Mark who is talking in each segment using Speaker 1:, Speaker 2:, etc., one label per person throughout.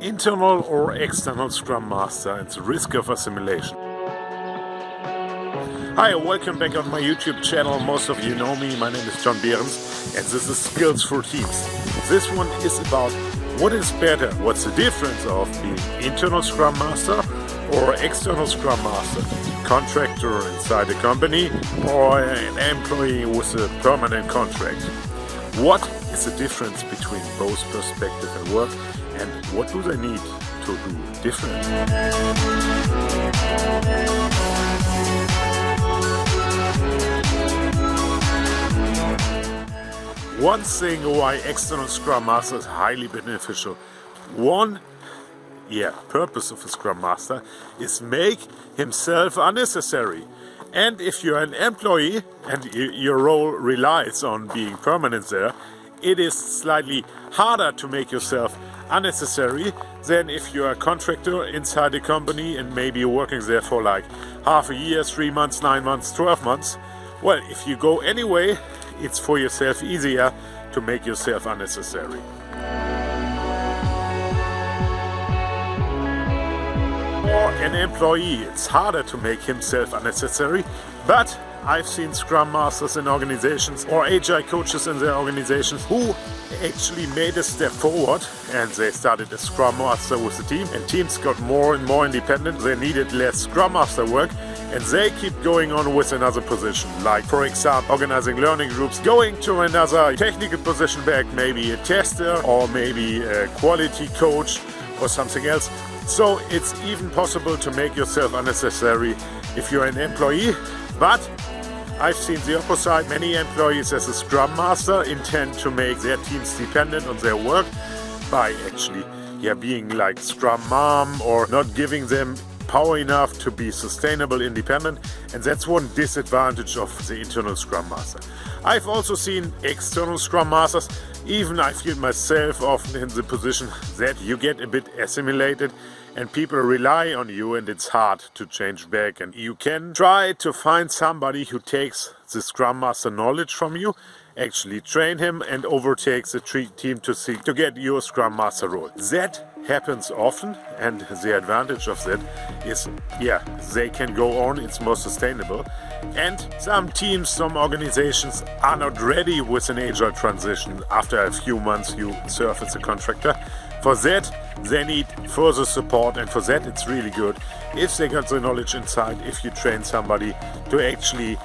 Speaker 1: Internal or external Scrum Master and the risk of assimilation. Hi, welcome back on my YouTube channel. Most of you know me, my name is John Behrens and this is Skills for Teams. This one is about what is better, what's the difference of being internal Scrum Master or external Scrum Master, contractor inside a company or an employee with a permanent contract. What is the difference between both perspective and work, and what do they need to do different? One thing why external Scrum Master is highly beneficial. Purpose of a Scrum Master is make himself unnecessary. And if you're an employee and your role relies on being permanent there, it is slightly harder to make yourself unnecessary than if you're a contractor inside a company and maybe you're working there for like half a year, 3 months, 9 months, 12 months. Well, if you go anyway, it's for yourself easier to make yourself unnecessary. For an employee, it's harder to make himself unnecessary, but I've seen Scrum Masters in organizations or Agile coaches in their organizations who actually made a step forward and they started a Scrum Master with the team, and teams got more and more independent. They needed less Scrum Master work and they keep going on with another position, like for example organizing learning groups, going to another technical position back, maybe a tester or maybe a quality coach or something else. So it's even possible to make yourself unnecessary if you're an employee, but I've seen the opposite. Many employees as a Scrum Master intend to make their teams dependent on their work by actually being like Scrum Mom or not giving them power enough to be sustainable, independent, and that's one disadvantage of the internal Scrum Master. I've also seen external Scrum Masters. Even I feel myself often in the position that you get a bit assimilated and people rely on you and it's hard to change back, and you can try to find somebody who takes the Scrum Master knowledge from you, actually train him and overtakes the team to get your Scrum Master role. That happens often, and the advantage of that is they can go on, it's more sustainable. And some teams, some organizations are not ready with an agile transition after a few months you serve as a contractor. For that they need further support, and for that it's really good if they got the knowledge inside, if you train somebody to actually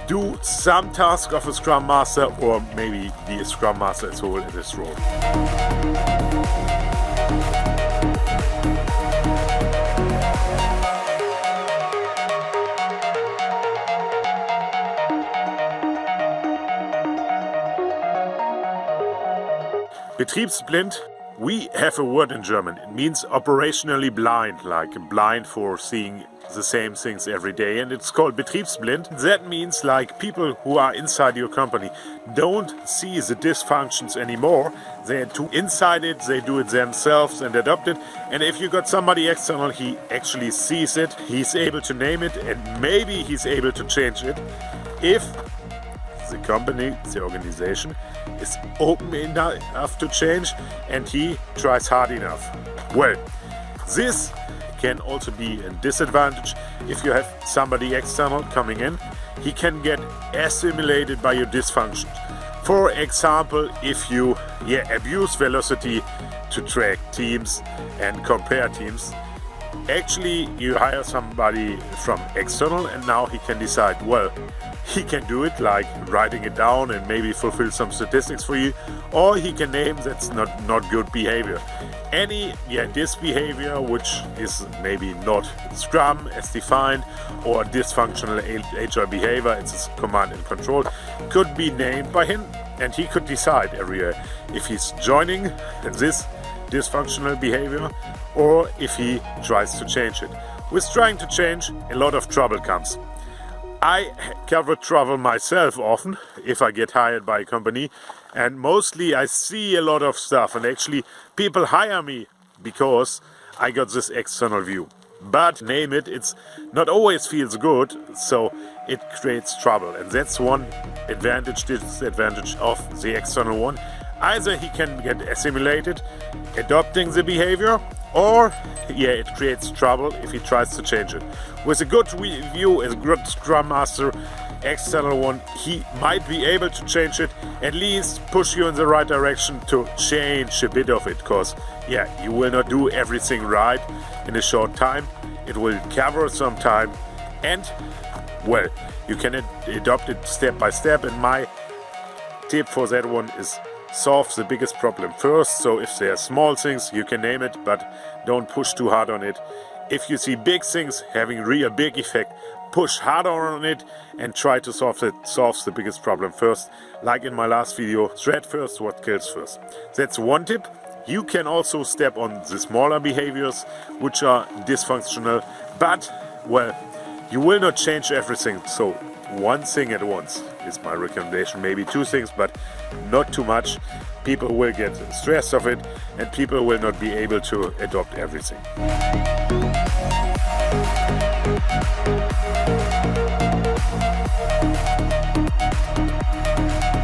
Speaker 1: do some task of a Scrum Master or maybe be a Scrum Master as whole in this role. Betriebsblind, we have a word in German. It means operationally blind, like blind for seeing the same things every day, and it's called Betriebsblind. That means like people who are inside your company don't see the dysfunctions anymore. They're too inside it, they do it themselves and adopt it. And if you got somebody external, he actually sees it, he's able to name it, and maybe he's able to change it if the company, the organization, is open enough to change and he tries hard enough. Well, this can also be a disadvantage if you have somebody external coming in. He can get assimilated by your dysfunction. For example, if you abuse velocity to track teams and compare teams, actually you hire somebody from external and now he can decide, well, he can do it like writing it down and maybe fulfill some statistics for you, or he can name that's not good behavior. Any disbehavior which is maybe not Scrum as defined or dysfunctional agile behavior, it's command and control, could be named by him and he could decide every year if he's joining this dysfunctional behavior or if he tries to change it. With trying to change, a lot of trouble comes. I cover trouble myself often if I get hired by a company, and mostly I see a lot of stuff, and actually people hire me because I got this external view. But name it, it's not always feels good, so it creates trouble, and that's one disadvantage of the external one. Either he can get assimilated, adopting the behavior, or it creates trouble if he tries to change it. With a good review, as a good Scrum Master, external one, he might be able to change it, at least push you in the right direction to change a bit of it, because you will not do everything right in a short time. It will cover some time, and you can adopt it step by step. And my tip for that one is solve the biggest problem first. So if there are small things, you can name it, but don't push too hard on it. If you see big things having real big effect, push harder on it and try to solve the biggest problem first. Like in my last video, thread first, what kills first. That's one tip. You can also step on the smaller behaviors which are dysfunctional, but you will not change everything. So one thing at once is my recommendation. Maybe two things, but not too much. People will get stressed of it, and people will not be able to adopt everything.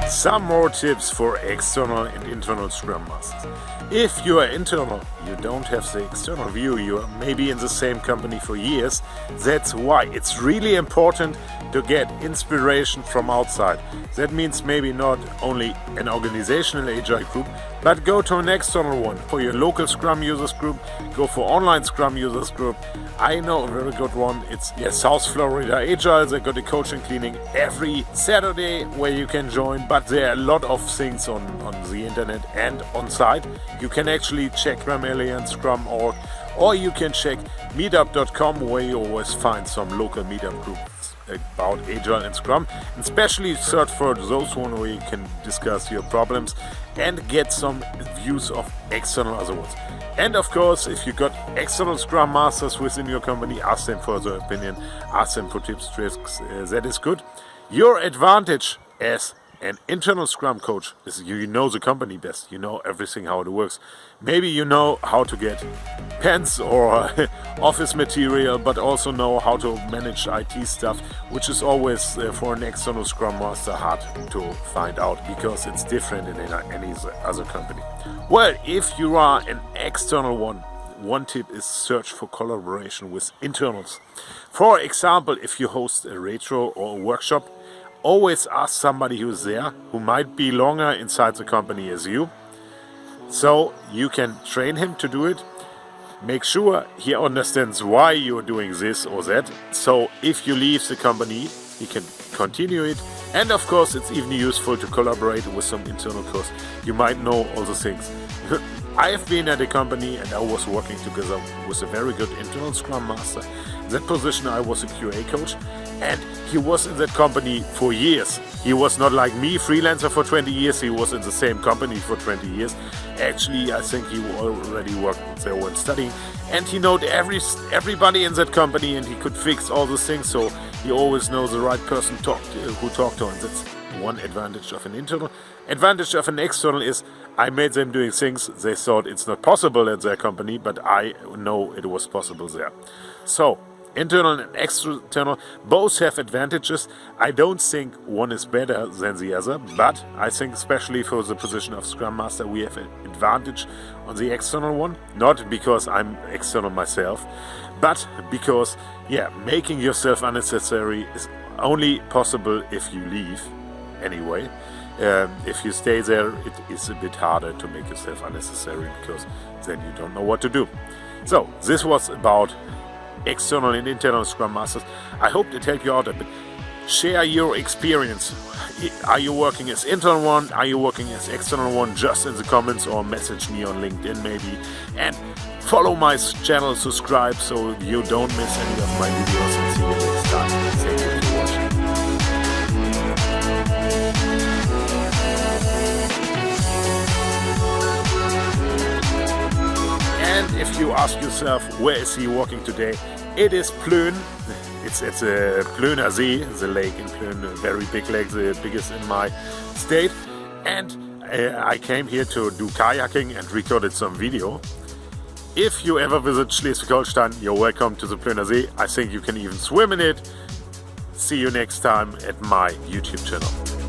Speaker 1: Some more tips for external and internal Scrum Masters. If you are internal, you don't have the external view, you are maybe in the same company for years. That's why it's really important to get inspiration from outside. That means maybe not only an organizational agile group, but go to an external one. For your local Scrum users group, go for online Scrum users group. I know a very good one. It's South Florida Agile. They got a coaching clinic every Saturday where you can join, but there are a lot of things on the internet and on site. You can actually check Scrum Alliance, Scrum.org, or you can check meetup.com, where you always find some local meetup groups about Agile and Scrum, and especially search for those one where you can discuss your problems and get some views of external other ones. And of course, if you got external Scrum Masters within your company, ask them for their opinion, ask them for tips, tricks. That is good. Your advantage as an internal Scrum coach is you know the company best. You know everything, how it works. Maybe you know how to get pens or office material, but also know how to manage IT stuff, which is always for an external Scrum Master hard to find out, because it's different in any other company. Well, if you are an external one tip is search for collaboration with internals. For example, if you host a retro or a workshop, always ask somebody who's there, who might be longer inside the company as you, so you can train him to do it. Make sure he understands why you're doing this or that, so if you leave the company, he can continue it. And of course, it's even useful to collaborate with some internal course. You might know all the things. I've been at a company and I was working together with a very good internal Scrum Master. In that position, I was a QA coach, and he was in that company for years. He was not like me, freelancer for 20 years. He was in the same company for 20 years. Actually, I think he already worked there when studying, and he knew everybody in that company, and he could fix all the things. So he always knows the right person who talk to him. That's one advantage of an internal. Advantage of an external is I made them doing things they thought it's not possible at their company, but I know it was possible there. So internal and external both have advantages. I don't think one is better than the other, but I think especially for the position of Scrum Master, we have an advantage on the external one. Not because I'm external myself, but because, making yourself unnecessary is only possible if you leave anyway. If you stay there, it is a bit harder to make yourself unnecessary, because then you don't know what to do. So this was about external and internal Scrum Masters. I hope it helped you out a bit. Share your experience. Are you working as internal one? Are you working as external one? Just in the comments, or message me on LinkedIn maybe. And follow my channel, subscribe, so you don't miss any of my videos. And see you next time. Thank you for watching. And if you ask yourself, where is he working today? It is Plön. It's a Plöner See, the lake in Plön, a very big lake, the biggest in my state. And I came here to do kayaking and recorded some video. If you ever visit Schleswig-Holstein, you're welcome to the Plöner See. I think you can even swim in it. See you next time at my YouTube channel.